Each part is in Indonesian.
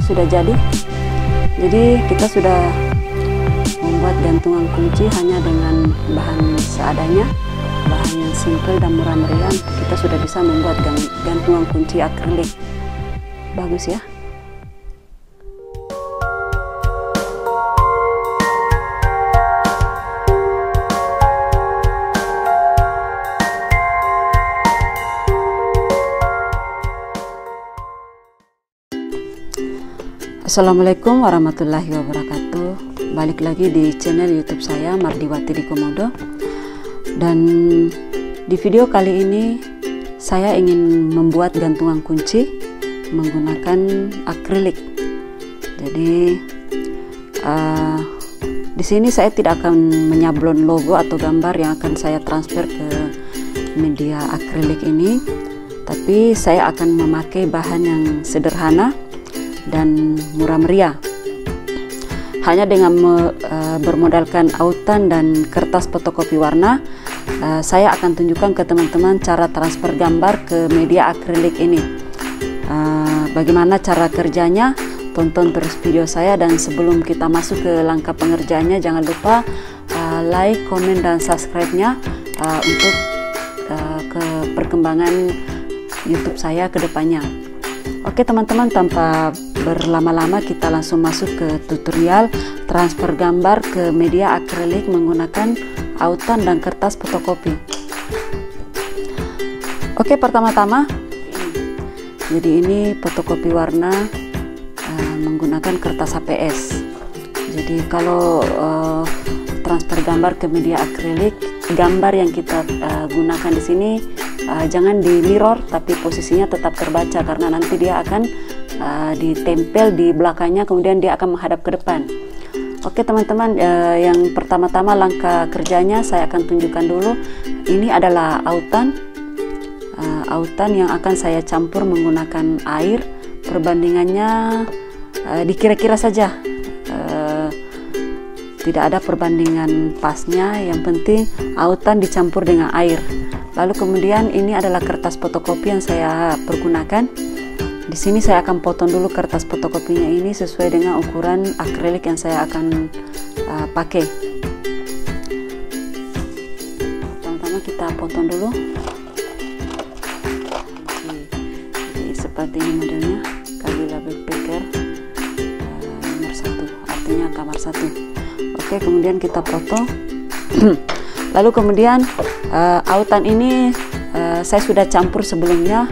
sudah jadi. Jadi kita sudah membuat gantungan kunci hanya dengan bahan seadanya, bahan yang simple dan murah meriah. Kita sudah bisa membuat gantungan kunci akrilik. Bagus ya. Assalamualaikum warahmatullahi wabarakatuh. Balik lagi di channel YouTube saya, Mardiwati di Komodo. Dan di video kali ini saya ingin membuat gantungan kunci menggunakan akrilik. Jadi di sini saya tidak akan menyablon logo atau gambar yang akan saya transfer ke media akrilik ini, tapi saya akan memakai bahan yang sederhana dan murah meriah. Hanya dengan bermodalkan autan dan kertas fotokopi warna, saya akan tunjukkan ke teman-teman cara transfer gambar ke media akrilik ini. Bagaimana cara kerjanya? Tonton terus video saya, dan sebelum kita masuk ke langkah pengerjaannya, jangan lupa like, komen, dan subscribe-nya untuk ke perkembangan YouTube saya ke depannya. Oke teman-teman, tanpa berlama-lama kita langsung masuk ke tutorial transfer gambar ke media akrilik menggunakan autan dan kertas fotokopi. Oke, pertama-tama jadi ini fotokopi warna menggunakan kertas HPS. Jadi kalau transfer gambar ke media akrilik, gambar yang kita gunakan di sini jangan di mirror, tapi posisinya tetap terbaca karena nanti dia akan ditempel di belakangnya, kemudian dia akan menghadap ke depan. Oke teman-teman, yang pertama-tama langkah kerjanya saya akan tunjukkan dulu. Ini adalah autan yang akan saya campur menggunakan air. Perbandingannya dikira-kira saja, tidak ada perbandingan pasnya, yang penting autan dicampur dengan air. Lalu kemudian ini adalah kertas fotokopi yang saya pergunakan. Di sini saya akan potong dulu kertas fotokopinya ini sesuai dengan ukuran akrilik yang saya akan pakai. Pertama-tama kita potong dulu. Jadi seperti ini modelnya, Kalila Backpacker nomor 1, artinya kamar 1. Oke, kemudian kita potong. Lalu kemudian autan ini saya sudah campur sebelumnya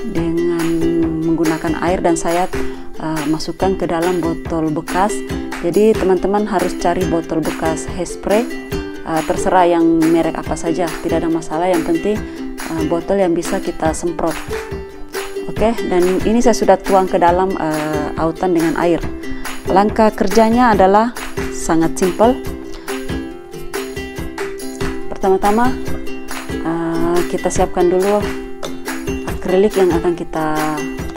dengan menggunakan air, dan saya masukkan ke dalam botol bekas. Jadi teman-teman harus cari botol bekas hairspray, terserah yang merek apa saja, tidak ada masalah, yang penting botol yang bisa kita semprot. Oke, dan ini saya sudah tuang ke dalam autan dengan air. Langkah kerjanya adalah sangat simpel. Pertama-tama kita siapkan dulu akrilik yang akan kita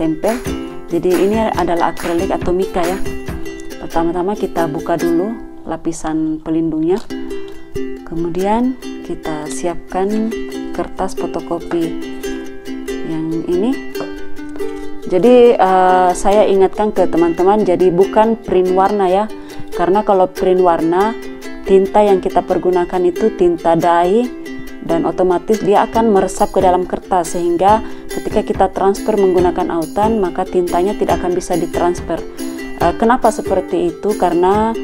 tempel. Jadi ini adalah akrilik atau mika ya. Pertama-tama kita buka dulu lapisan pelindungnya, kemudian kita siapkan kertas fotokopi yang ini. Jadi saya ingatkan ke teman-teman, jadi bukan print warna ya, karena kalau print warna, tinta yang kita pergunakan itu tinta dye, dan otomatis dia akan meresap ke dalam kertas, sehingga ketika kita transfer menggunakan autan maka tintanya tidak akan bisa ditransfer. Kenapa seperti itu? Karena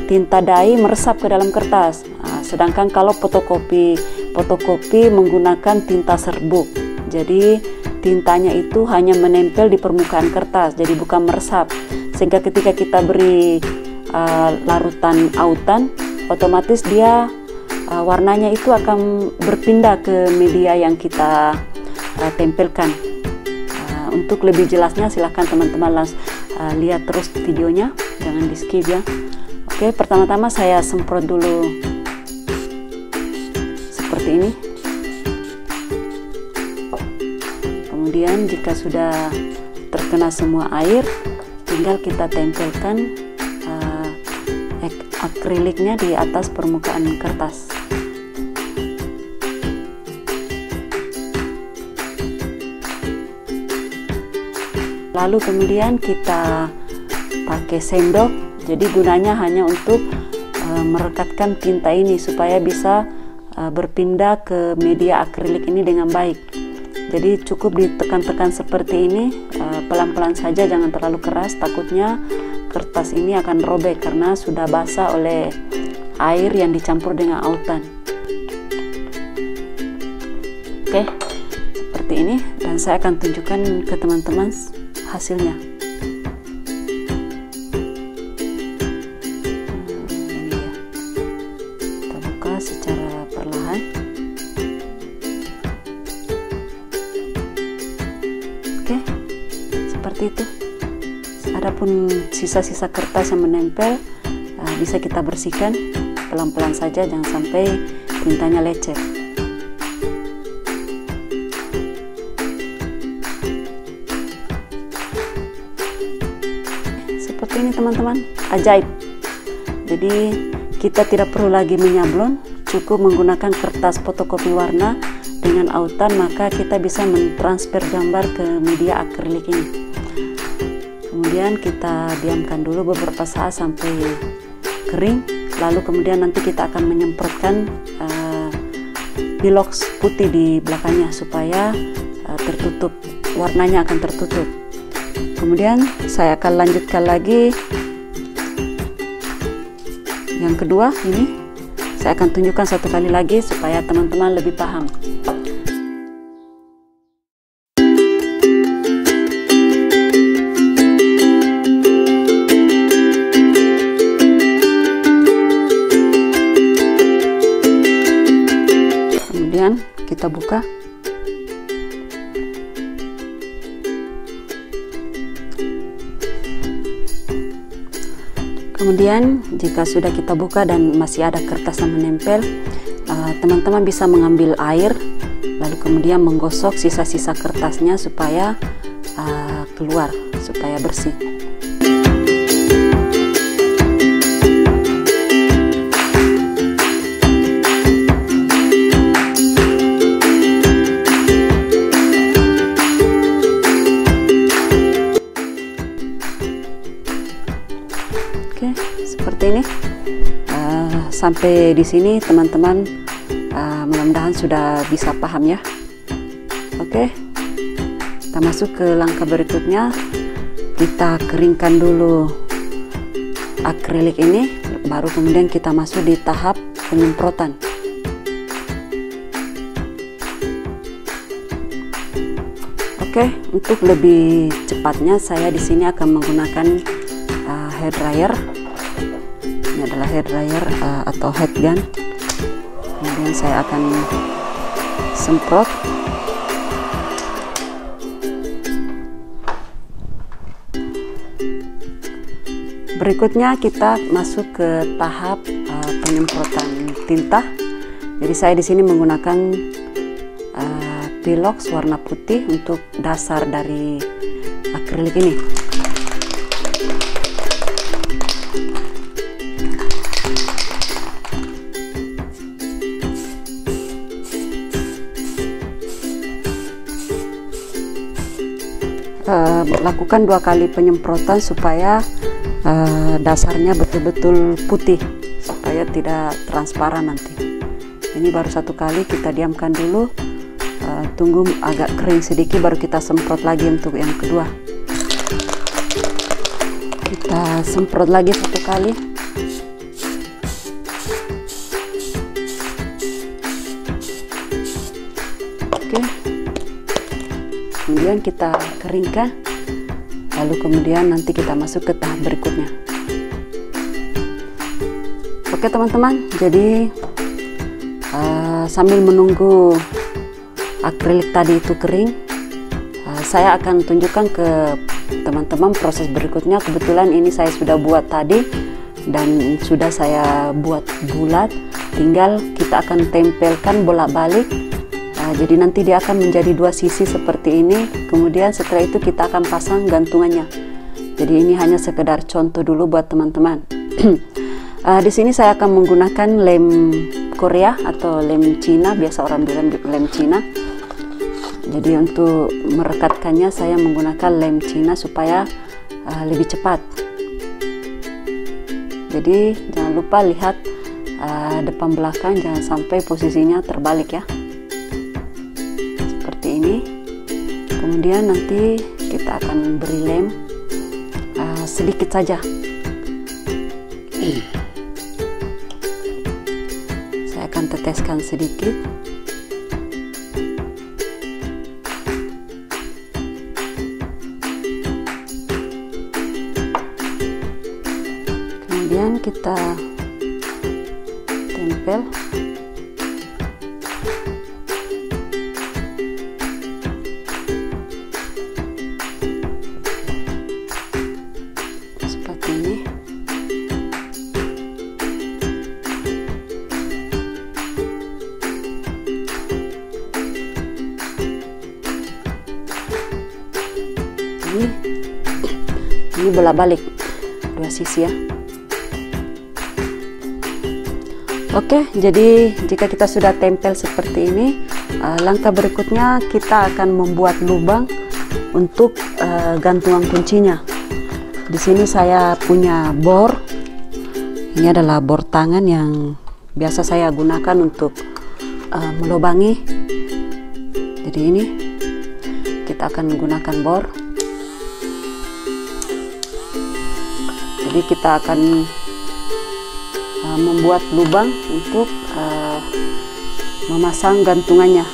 tinta dye meresap ke dalam kertas. Sedangkan kalau fotokopi menggunakan tinta serbuk, jadi tintanya itu hanya menempel di permukaan kertas, jadi bukan meresap, sehingga ketika kita beri larutan autan, otomatis dia warnanya itu akan berpindah ke media yang kita tempelkan. Untuk lebih jelasnya silahkan teman-teman lihat terus videonya, jangan di skip ya. Oke, pertama-tama saya semprot dulu seperti ini. Kemudian jika sudah terkena semua air, tinggal kita tempelkan akriliknya di atas permukaan kertas. Lalu kemudian kita pakai sendok. Jadi gunanya hanya untuk merekatkan tinta ini supaya bisa berpindah ke media akrilik ini dengan baik. Jadi cukup ditekan-tekan seperti ini, pelan-pelan saja, jangan terlalu keras, takutnya kertas ini akan robek karena sudah basah oleh air yang dicampur dengan autan. Oke, seperti ini, dan saya akan tunjukkan ke teman-teman hasilnya. Ini dia. Kita buka secara perlahan. Oke, seperti itu. Adapun sisa-sisa kertas yang menempel bisa kita bersihkan pelan-pelan saja, jangan sampai tintanya lecet. Seperti ini teman-teman, ajaib. Jadi kita tidak perlu lagi menyablon, cukup menggunakan kertas fotokopi warna dengan autan, maka kita bisa mentransfer gambar ke media akrilik ini. Kemudian kita diamkan dulu beberapa saat sampai kering, lalu kemudian nanti kita akan menyemprotkan piloks putih di belakangnya supaya tertutup, warnanya akan tertutup. Kemudian saya akan lanjutkan lagi yang kedua. Ini saya akan tunjukkan satu kali lagi supaya teman-teman lebih paham. Kemudian kita buka. Kemudian jika sudah kita buka dan masih ada kertas yang menempel, teman-teman bisa mengambil air lalu kemudian menggosok sisa-sisa kertasnya supaya keluar, supaya bersih. Seperti ini. Sampai di sini teman-teman mudah-mudahan sudah bisa paham ya. Oke, kita masuk ke langkah berikutnya. Kita keringkan dulu akrilik ini, baru kemudian kita masuk di tahap penyemprotan. Oke, untuk lebih cepatnya saya di sini akan menggunakan hair dryer. Ini adalah hair dryer atau heat gun. Kemudian saya akan semprot. Berikutnya kita masuk ke tahap penyemprotan tinta. Jadi saya di sini menggunakan piloks warna putih untuk dasar dari akrilik ini. Lakukan 2 kali penyemprotan supaya dasarnya betul-betul putih, supaya tidak transparan nanti. Ini baru 1 kali, kita diamkan dulu, tunggu agak kering sedikit baru kita semprot lagi untuk yang kedua. Kita semprot lagi 1 kali. Oke, kemudian kita keringkan, lalu kemudian nanti kita masuk ke tahap berikutnya. Oke teman-teman, jadi sambil menunggu akrilik tadi itu kering, saya akan tunjukkan ke teman-teman proses berikutnya. Kebetulan ini saya sudah buat tadi dan sudah saya buat bulat, tinggal kita akan tempelkan bolak-balik. Jadi nanti dia akan menjadi 2 sisi seperti ini. Kemudian setelah itu kita akan pasang gantungannya. Jadi ini hanya sekedar contoh dulu buat teman-teman. Di sini saya akan menggunakan lem Korea atau lem Cina, biasa orang bilang lem Cina. Jadi untuk merekatkannya saya menggunakan lem Cina supaya lebih cepat. Jadi jangan lupa lihat depan belakang, jangan sampai posisinya terbalik ya, seperti ini. Kemudian nanti kita akan beri lem sedikit saja. Saya akan teteskan sedikit. Kemudian kita tempel. Seperti ini. Ini bola balik dua sisi ya. Oke, jadi jika kita sudah tempel seperti ini, langkah berikutnya kita akan membuat lubang untuk gantungan kuncinya. Di sini saya punya bor. Ini adalah bor tangan yang biasa saya gunakan untuk melubangi. Jadi ini kita akan menggunakan bor. Jadi kita akan membuat lubang untuk memasang gantungannya.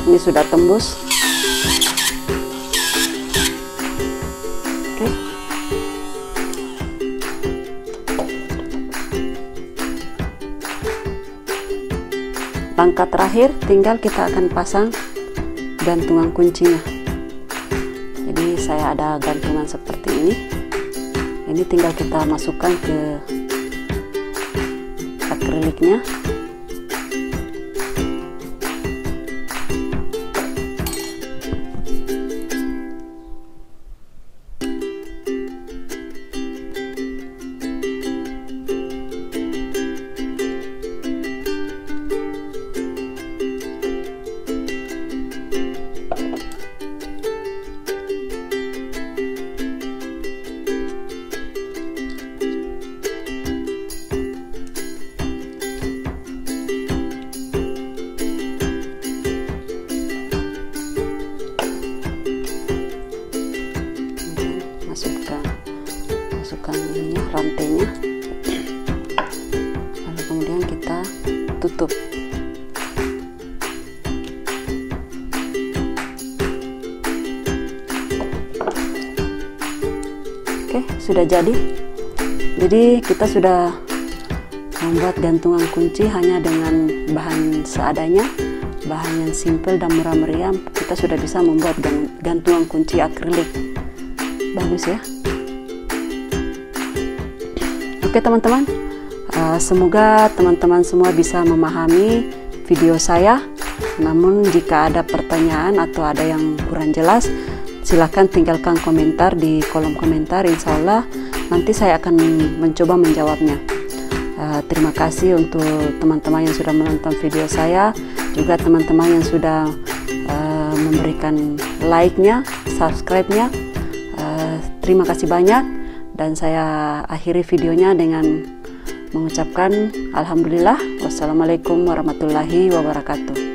Ini sudah tembus. Oke. Langkah terakhir tinggal kita akan pasang gantungan kuncinya. Jadi saya ada gantungan seperti ini. Ini tinggal kita masukkan ke akriliknya. Masukkan ininya, rantainya, lalu kemudian kita tutup. Oke, sudah jadi. Jadi kita sudah membuat gantungan kunci hanya dengan bahan seadanya, bahan yang simple dan murah meriah. Kita sudah bisa membuat gantungan kunci akrilik. Bagus ya. Oke teman-teman, semoga teman-teman semua bisa memahami video saya. Namun jika ada pertanyaan atau ada yang kurang jelas, silahkan tinggalkan komentar di kolom komentar. Insya Allah nanti saya akan mencoba menjawabnya. Terima kasih untuk teman-teman yang sudah menonton video saya, juga teman-teman yang sudah memberikan like-nya, subscribe-nya. Terima kasih banyak. Dan saya akhiri videonya dengan mengucapkan alhamdulillah. Wassalamualaikum warahmatullahi wabarakatuh.